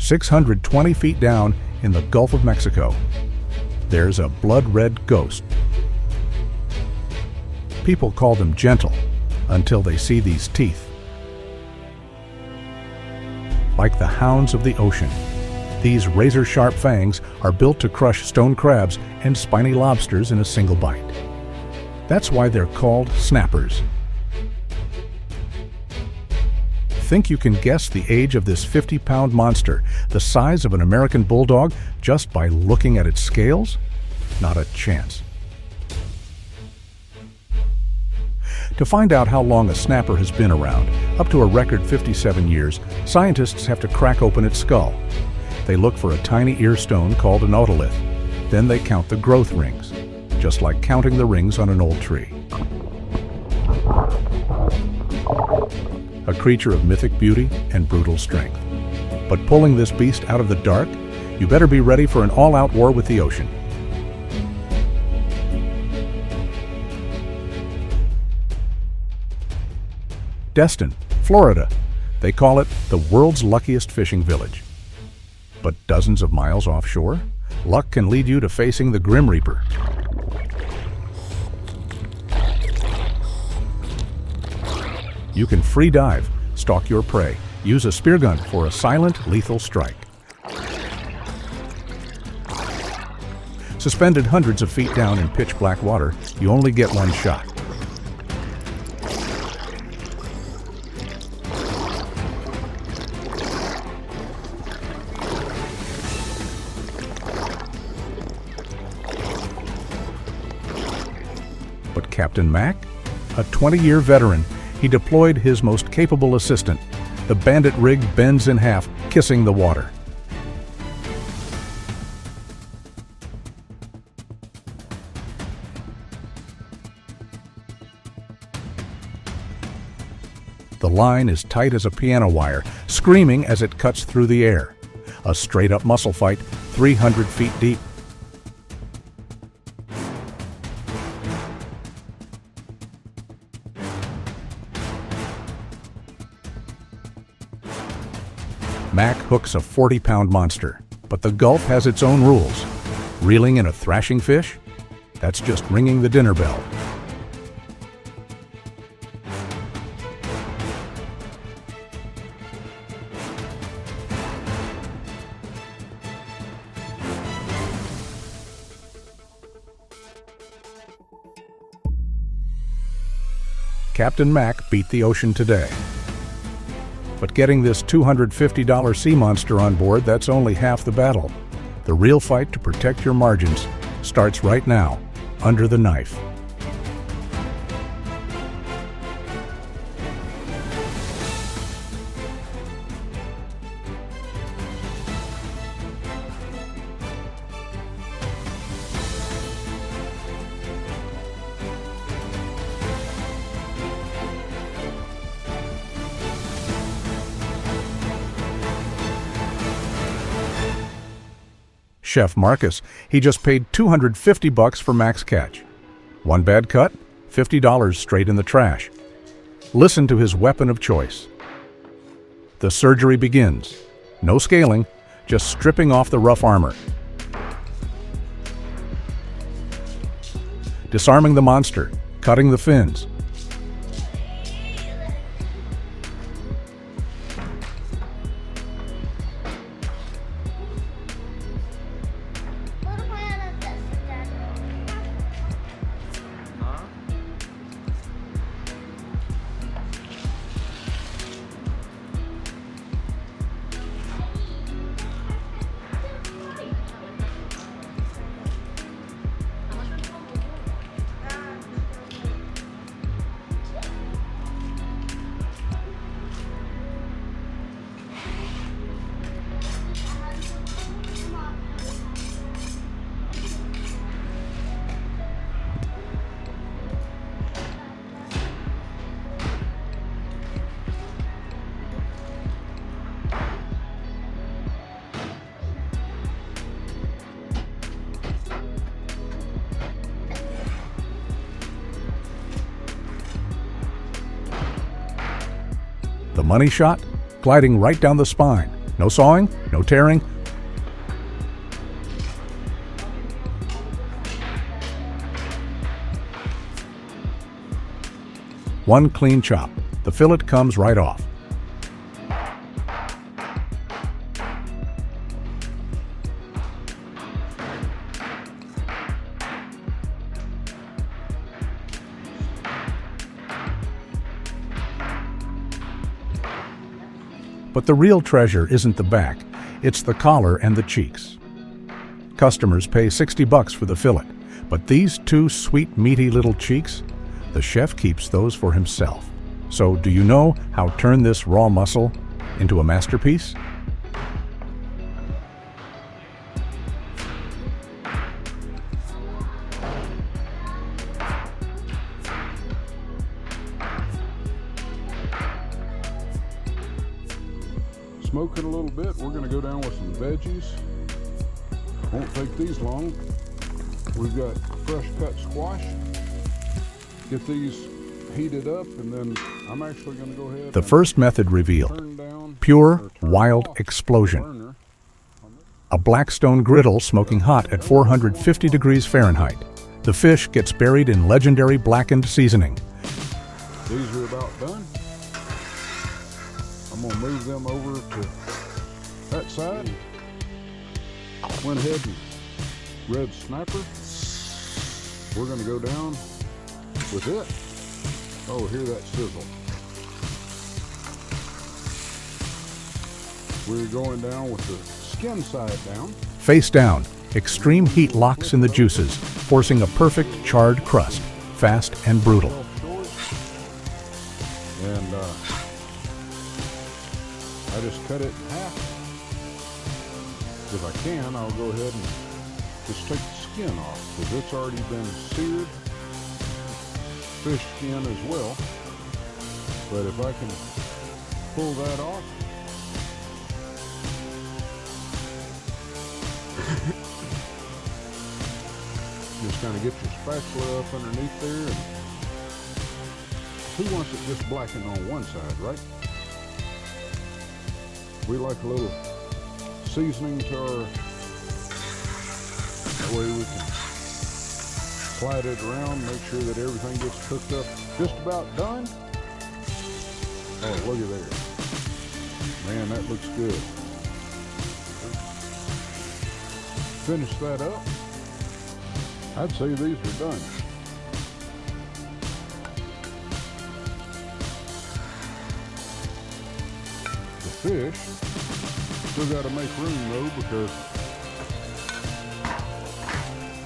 620 feet down in the Gulf of Mexico, there's a blood-red ghost. People call them gentle until they see these teeth. Like the hounds of the ocean, these razor-sharp fangs are built to crush stone crabs and spiny lobsters in a single bite. That's why they're called snappers. Think you can guess the age of this 50-pound monster, the size of an American bulldog, just by looking at its scales? Not a chance. To find out how long a snapper has been around, up to a record 57 years, scientists have to crack open its skull. They look for a tiny ear stone called an otolith. Then they count the growth rings, just like counting the rings on an old tree. A creature of mythic beauty and brutal strength. But pulling this beast out of the dark, you better be ready for an all-out war with the ocean. Destin, Florida. They call it the world's luckiest fishing village. But dozens of miles offshore, luck can lead you to facing the Grim Reaper. You can free dive, stalk your prey, use a spear gun for a silent, lethal strike. Suspended hundreds of feet down in pitch black water, you only get one shot. But Captain Mac, a 20-year veteran, he deployed his most capable assistant. The bandit rig bends in half, kissing the water. The line is tight as a piano wire, screaming as it cuts through the air. A straight-up muscle fight, 300 feet deep. Mac hooks a 40-pound monster, but the Gulf has its own rules. Reeling in a thrashing fish? That's just ringing the dinner bell. Captain Mac beat the ocean today. But getting this $250 sea monster on board, that's only half the battle. The real fight to protect your margins starts right now, under the knife. Chef Marcus, he just paid $250 for Mac's catch. One bad cut, $50 straight in the trash. Listen to his weapon of choice. The surgery begins. No scaling, just stripping off the rough armor. Disarming the monster, cutting the fins. The money shot, gliding right down the spine, No sawing, no tearing. One clean chop. The fillet comes right off. But the real treasure isn't the back, it's the collar and the cheeks. Customers pay $60 for the fillet, but these two sweet, meaty little cheeks, the chef keeps those for himself. So do you know how to turn this raw muscle into a masterpiece? Smoke it a little bit. We're going to go down with some veggies. Won't take these long. We've got fresh cut squash. Get these heated up, and then I'm actually going to go ahead. The first method revealed. Pure, wild explosion. A Blackstone griddle smoking hot at 450 degrees Fahrenheit. The fish gets buried in legendary blackened seasoning. These are about done. I'm going to move them over to that side. Went ahead and red snapper. We're going to go down with it. Oh, hear that sizzle. We're going down with the skin side down. Face down, extreme heat locks in the juices, forcing a perfect charred crust, fast and brutal. And I just cut it in half. If I can, I'll go ahead and just take the skin off, because it's already been seared. Fish skin as well. But if I can pull that off, just kind of get your spatula up underneath there. And who wants it just blackened on one side, right? We like a little seasoning to our, that way we can slide it around, make sure that everything gets cooked up. Just about done. Oh, look at there. Man, that looks good. Finish that up. I'd say these are done. The fish, still got to make room though, because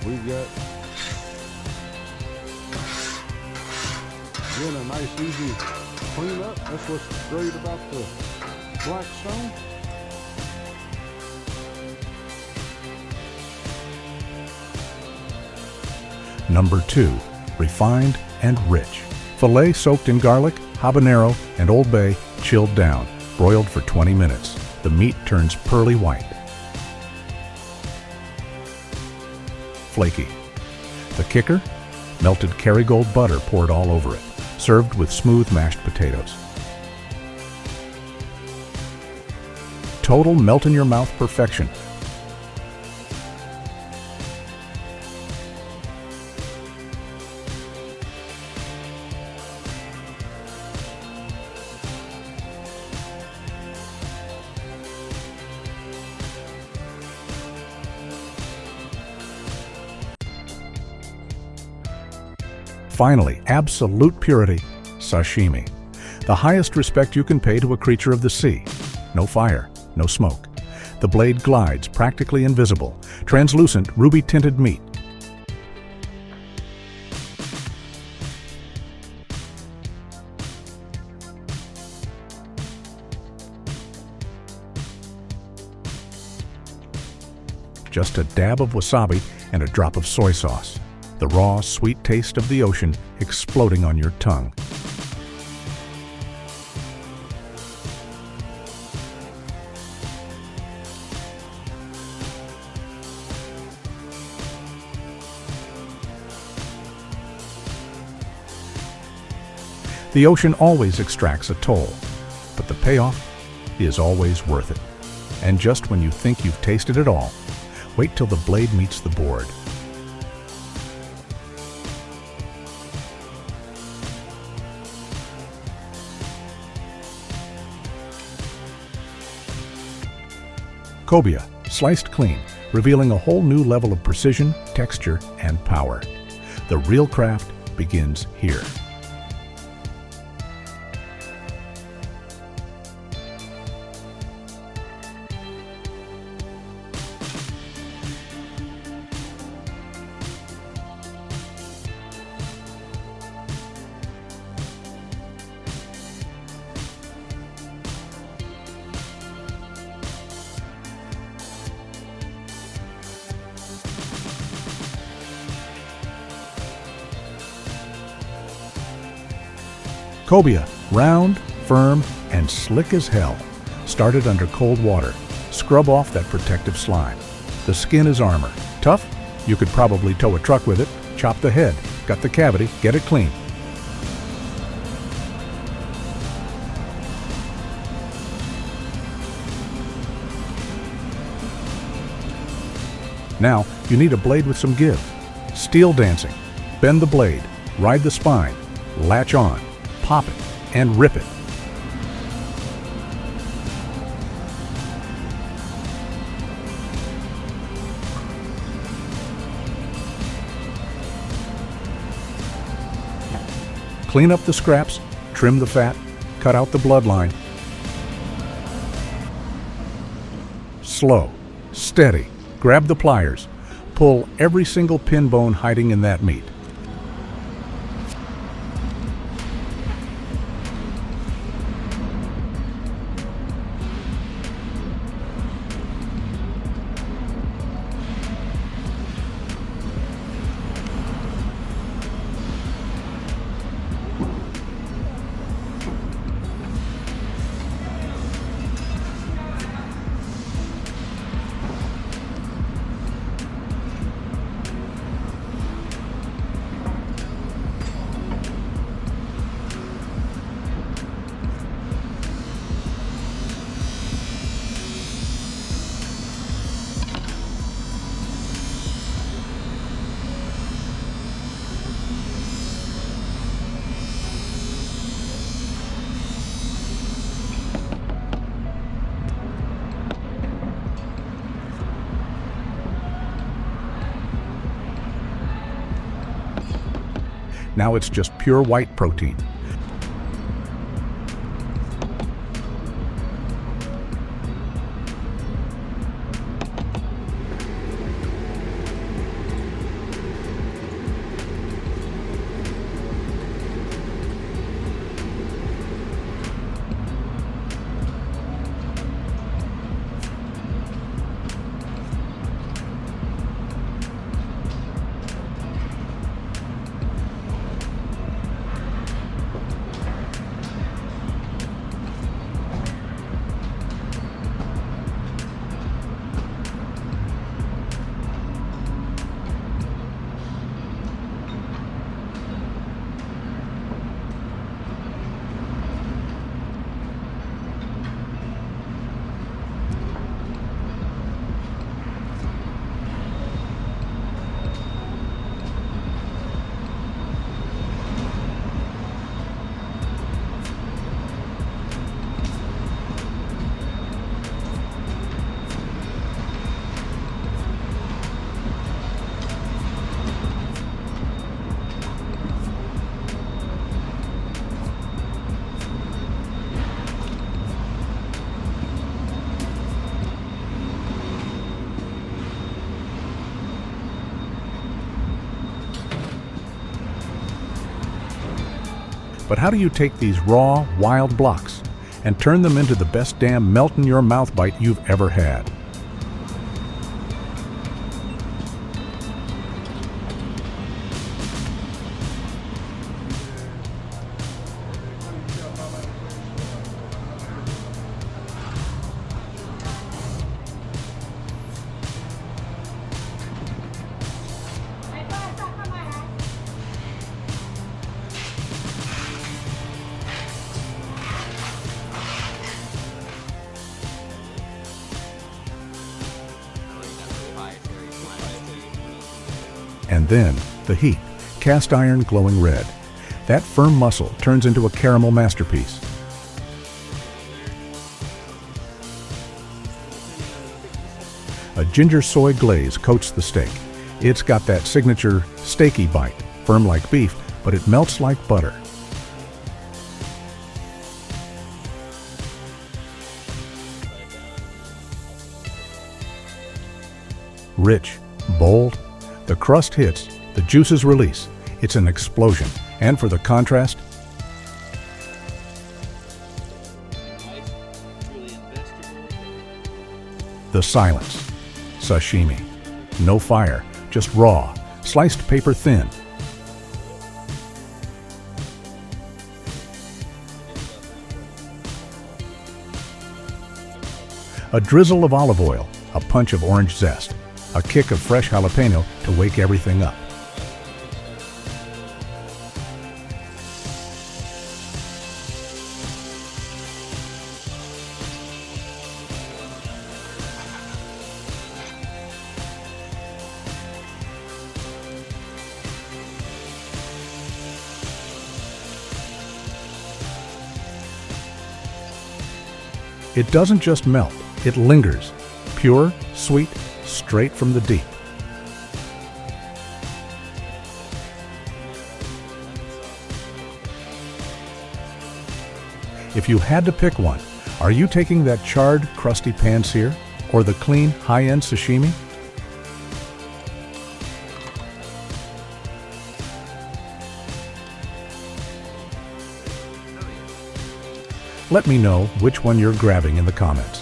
we've got, again, a nice easy cleanup. That's what's great about the Blackstone. Number 2, refined and rich. Filet soaked in garlic, habanero, and Old Bay, chilled down, broiled for 20 minutes. The meat turns pearly white. Flaky. The kicker? Melted Kerrygold butter poured all over it, served with smooth mashed potatoes. Total melt-in-your-mouth perfection. Finally, absolute purity, sashimi. The highest respect you can pay to a creature of the sea. No fire, no smoke. The blade glides, practically invisible, translucent, ruby-tinted meat. Just a dab of wasabi and a drop of soy sauce. The raw, sweet taste of the ocean exploding on your tongue. The ocean always extracts a toll, but the payoff is always worth it. And just when you think you've tasted it all, wait till the blade meets the board. Cobia, sliced clean, revealing a whole new level of precision, texture, and power. The real craft begins here. Cobia, round, firm, and slick as hell. Started under cold water. Scrub off that protective slime. The skin is armor. Tough? You could probably tow a truck with it. Chop the head. Gut the cavity. Get it clean. Now, you need a blade with some give. Steel dancing. Bend the blade. Ride the spine. Latch on. Pop it, and rip it. Clean up the scraps, trim the fat, cut out the bloodline. Slow, steady, grab the pliers, pull every single pin bone hiding in that meat. Now it's just pure white protein. But how do you take these raw, wild blocks and turn them into the best damn melt-in-your-mouth bite you've ever had? And then the heat, cast iron glowing red. That firm muscle turns into a caramel masterpiece. A ginger soy glaze coats the steak. It's got that signature steaky bite, firm like beef, but it melts like butter. Rich, bold, the crust hits, the juices release. It's an explosion. And for the contrast, the silence. Sashimi. No fire, just raw, sliced paper thin. A drizzle of olive oil, a punch of orange zest, a kick of fresh jalapeno to wake everything up. It doesn't just melt, it lingers. Pure, sweet, straight from the deep. If you had to pick one, are you taking that charred, crusty pan-sear or the clean, high-end sashimi? Let me know which one you're grabbing in the comments.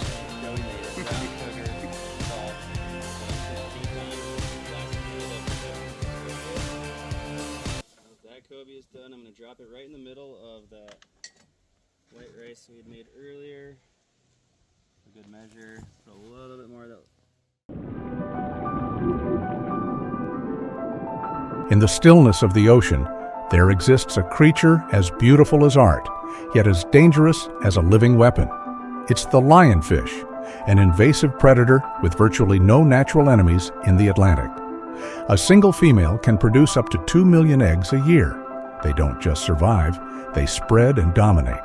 That Cobia is done. I'm going to drop it right in the middle of that white rice we had made earlier. A good measure. Put a little bit more of that. In the stillness of the ocean, there exists a creature as beautiful as art, yet as dangerous as a living weapon. It's the lionfish, an invasive predator with virtually no natural enemies in the Atlantic. A single female can produce up to 2 million eggs a year. They don't just survive, they spread and dominate.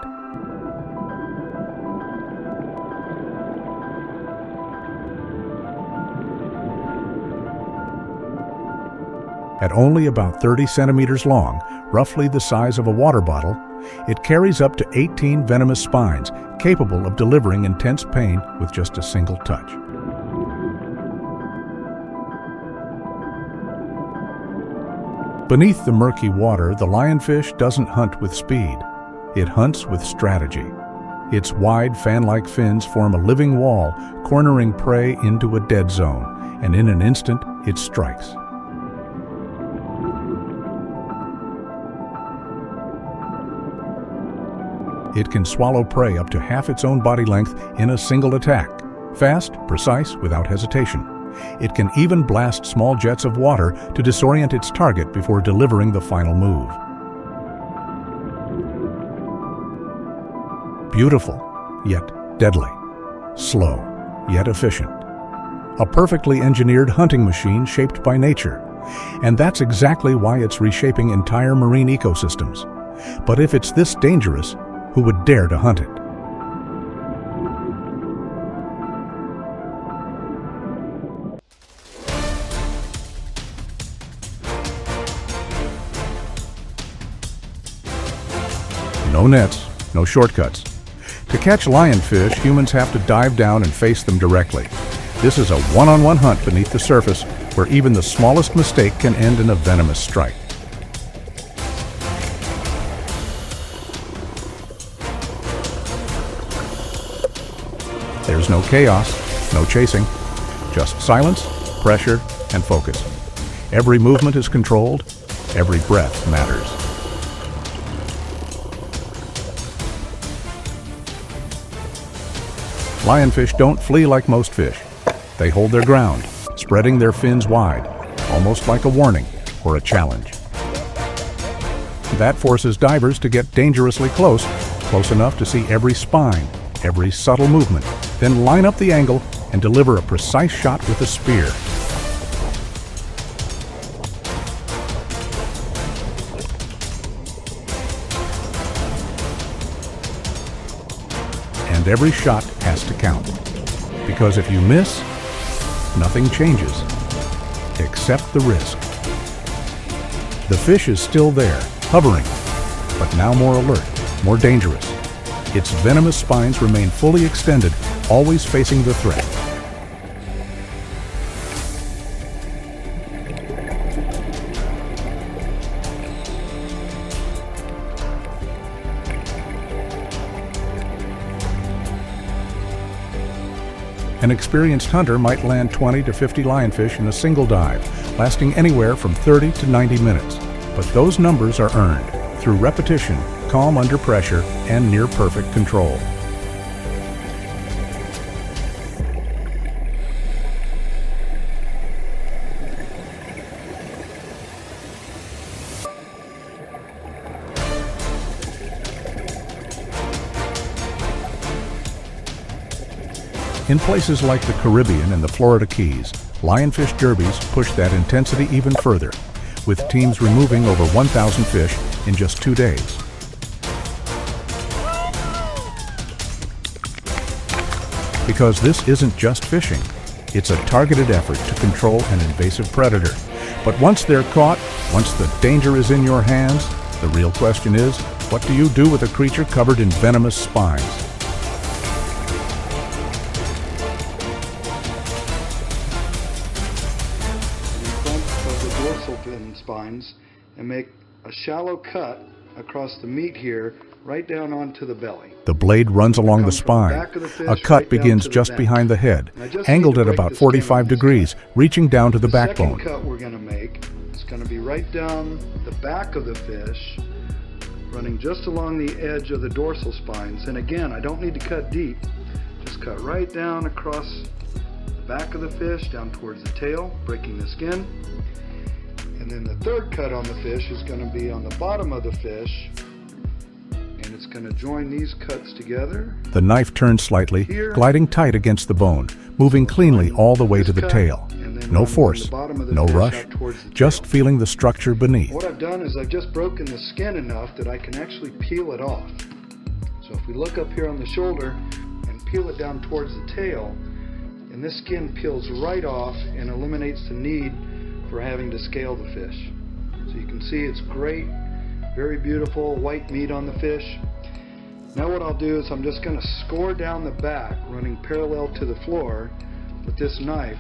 At only about 30 centimeters long, roughly the size of a water bottle, it carries up to 18 venomous spines, capable of delivering intense pain with just a single touch. Beneath the murky water, the lionfish doesn't hunt with speed. It hunts with strategy. Its wide, fan-like fins form a living wall, cornering prey into a dead zone, and in an instant, it strikes. It can swallow prey up to half its own body length in a single attack. Fast, precise, without hesitation. It can even blast small jets of water to disorient its target before delivering the final move. Beautiful, yet deadly. Slow, yet efficient. A perfectly engineered hunting machine shaped by nature. And that's exactly why it's reshaping entire marine ecosystems. But if it's this dangerous, who would dare to hunt it? No nets, no shortcuts. To catch lionfish, humans have to dive down and face them directly. This is a one-on-one hunt beneath the surface, where even the smallest mistake can end in a venomous strike. There's no chaos, no chasing, just silence, pressure, and focus. Every movement is controlled, every breath matters. Lionfish don't flee like most fish. They hold their ground, spreading their fins wide, almost like a warning or a challenge. That forces divers to get dangerously close, close enough to see every spine, every subtle movement, then line up the angle and deliver a precise shot with a spear. and every shot has to count. Because if you miss, nothing changes, except the risk. The fish is still there, hovering, but now more alert, more dangerous. Its venomous spines remain fully extended, always facing the threat. An experienced hunter might land 20 to 50 lionfish in a single dive, lasting anywhere from 30 to 90 minutes. But those numbers are earned through repetition, calm under pressure, and near-perfect control. In places like the Caribbean and the Florida Keys, lionfish derbies push that intensity even further, with teams removing over 1,000 fish in just 2 days. Because this isn't just fishing, it's a targeted effort to control an invasive predator. But once they're caught, once the danger is in your hands, the real question is, what do you do with a creature covered in venomous spines? Spines and make a shallow cut across the meat here, right down onto the belly. The blade runs along the spine. A cut begins just behind the head, angled at about 45 degrees, reaching down to the backbone. The second cut we're going to make is going to be right down the back of the fish, running just along the edge of the dorsal spines. And again, I don't need to cut deep, just cut right down across the back of the fish, down towards the tail, breaking the skin. And then the third cut on the fish is going to be on the bottom of the fish, and it's going to join these cuts together. The knife turns slightly, gliding tight against the bone, moving cleanly all the way to the tail. No force, no rush, just feeling the structure beneath. What I've done is I've just broken the skin enough that I can actually peel it off. So if we look up here on the shoulder and peel it down towards the tail, and this skin peels right off and eliminates the need for having to scale the fish. So you can see it's great, very beautiful white meat on the fish. Now what I'll do is I'm just going to score down the back, running parallel to the floor with this knife.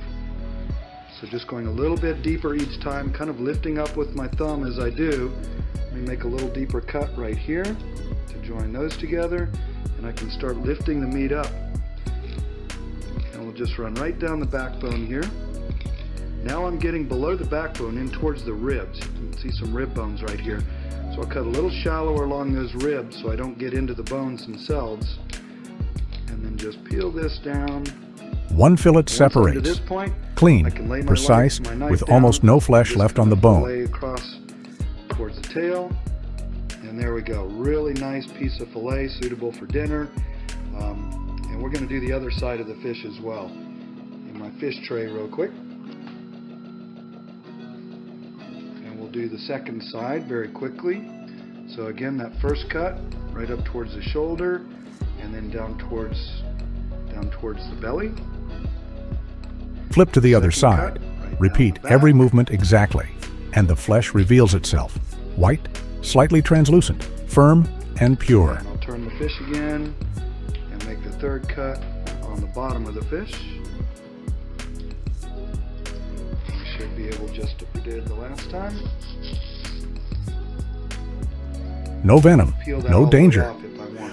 So just going a little bit deeper each time, kind of lifting up with my thumb as I do. Let me make a little deeper cut right here to join those together, and I can start lifting the meat up. And we'll just run right down the backbone here. Now I'm getting below the backbone in towards the ribs. You can see some rib bones right here. So I'll cut a little shallower along those ribs so I don't get into the bones themselves. And then just peel this down. One fillet separates. This point, clean, precise, with almost no flesh left on the bone. Lay across towards the tail. And there we go. Really nice piece of fillet, suitable for dinner. And we're going to do the other side of the fish as well. In my fish tray real quick. Do the second side very quickly. So again, that first cut right up towards the shoulder, and then down towards the belly. Flip to the other side. Repeat every movement exactly, and the flesh reveals itself. White, slightly translucent, firm, and pure. And I'll turn the fish again and make the third cut on the bottom of the fish. Should be able just to we did the last time. No venom, no danger.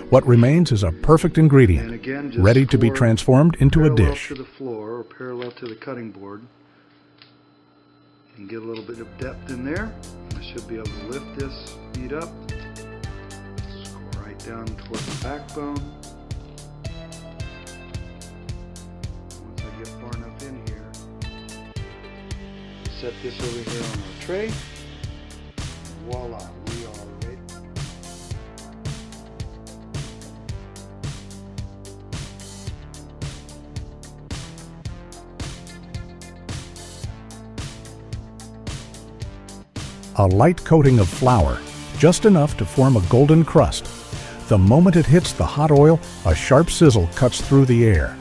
What remains is a perfect ingredient, again, ready to be transformed into a dish. Parallel to the floor or parallel to the cutting board, and get a little bit of depth in there. I should be able to lift this meat up, score right down towards the backbone. Once I get far enough in here, set this over here on our tray. Voila, we are ready. A light coating of flour, just enough to form a golden crust. The moment it hits the hot oil, a sharp sizzle cuts through the air.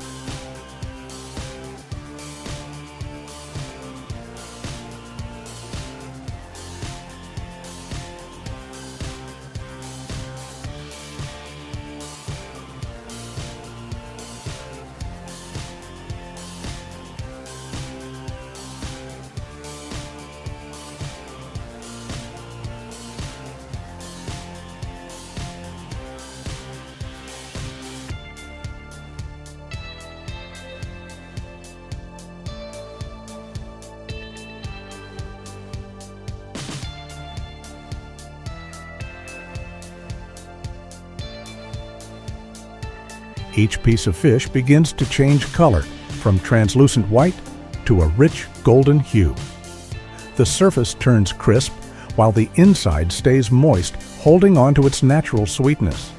Each piece of fish begins to change color from translucent white to a rich golden hue. The surface turns crisp while the inside stays moist, holding on to its natural sweetness.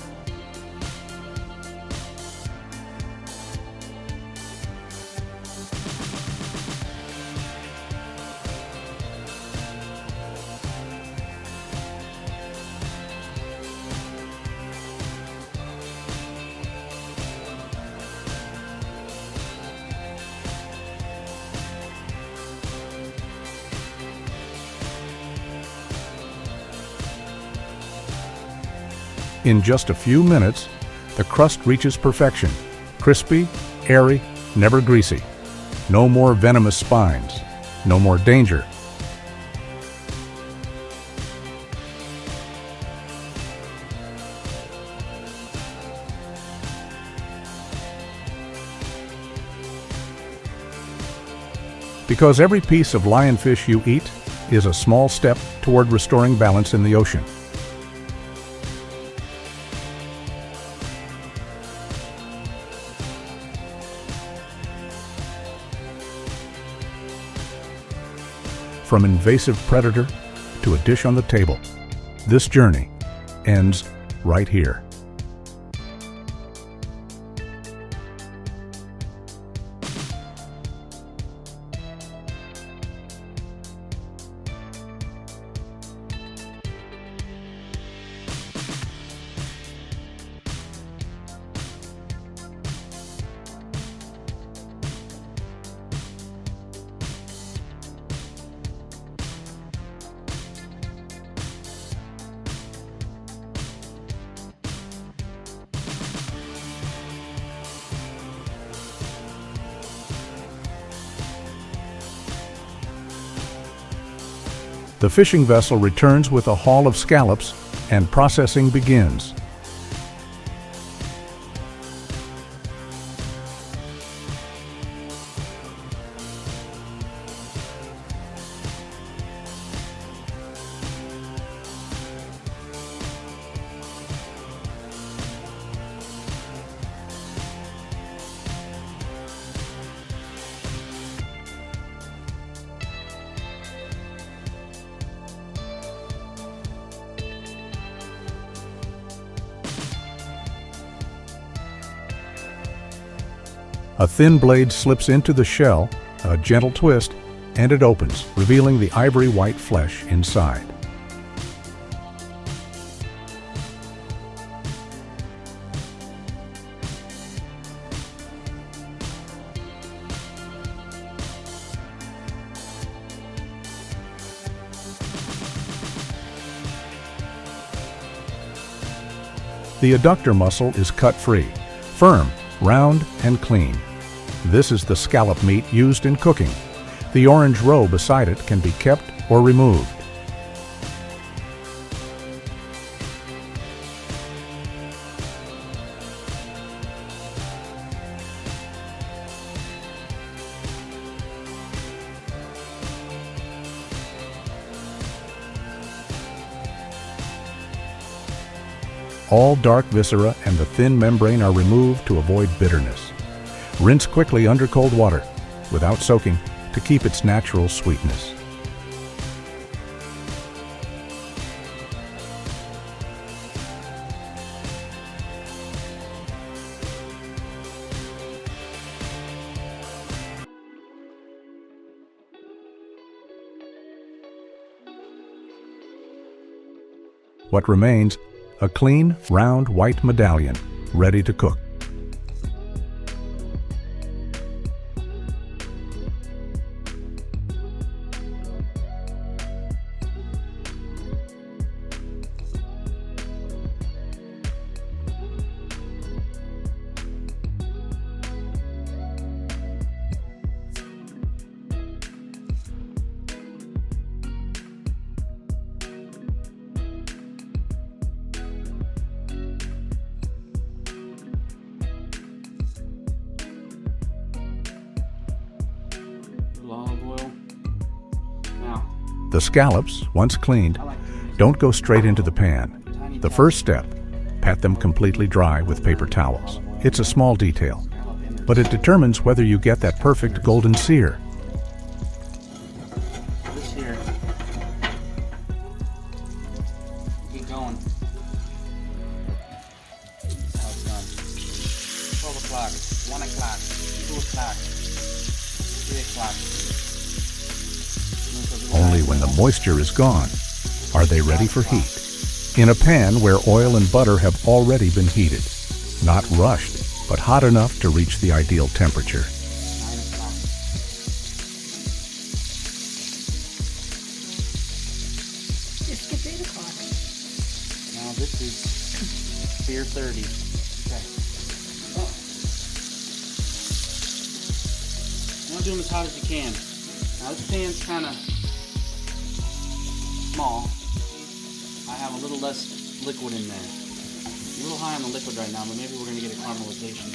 In just a few minutes, the crust reaches perfection. Crispy, airy, never greasy. No more venomous spines. No more danger. Because every piece of lionfish you eat is a small step toward restoring balance in the ocean. From invasive predator to a dish on the table, this journey ends right here. The fishing vessel returns with a haul of scallops, and processing begins. A thin blade slips into the shell, a gentle twist, and it opens, revealing the ivory white flesh inside. The adductor muscle is cut free, firm, round, and clean. This is the scallop meat used in cooking. The orange roe beside it can be kept or removed. All dark viscera and the thin membrane are removed to avoid bitterness. Rinse quickly under cold water, without soaking, to keep its natural sweetness. What remains A clean, round, white medallion, ready to cook. Olive oil. Now, The scallops, once cleaned, don't go straight into the pan. The first step, pat them completely dry with paper towels. It's a small detail, but it determines whether you get that perfect golden sear. this here. Keep going. That's how it's done. 12 o'clock, 1 o'clock, 2 o'clock, 3 o'clock. Only when the moisture is gone are they ready for heat. In a pan where oil and butter have already been heated. Not rushed, but hot enough to reach the ideal temperature. 9 o'clock. It skipped 8 o'clock. Now this is beer 30. Okay. Oh. You want to do them as hot as you can. Now this pan's kind of small. I have a little less liquid in there. A little high on the liquid right now, but maybe we're going to get a caramelization.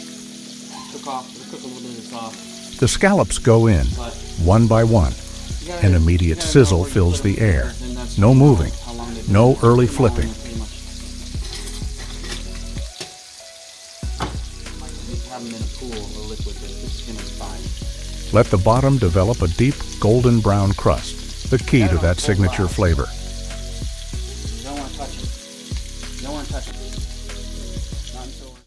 It'll cook a little bit of this off. The scallops go in, But one by one. you gotta- An you immediate gotta know sizzle where you fills put 'em the air. first, and that's No moving, how long they've no been- early how long flipping. they're pretty much- Might have them in a pool of liquid, but this is going to be fine. Let the bottom develop a deep golden brown crust, the key to that signature flavor.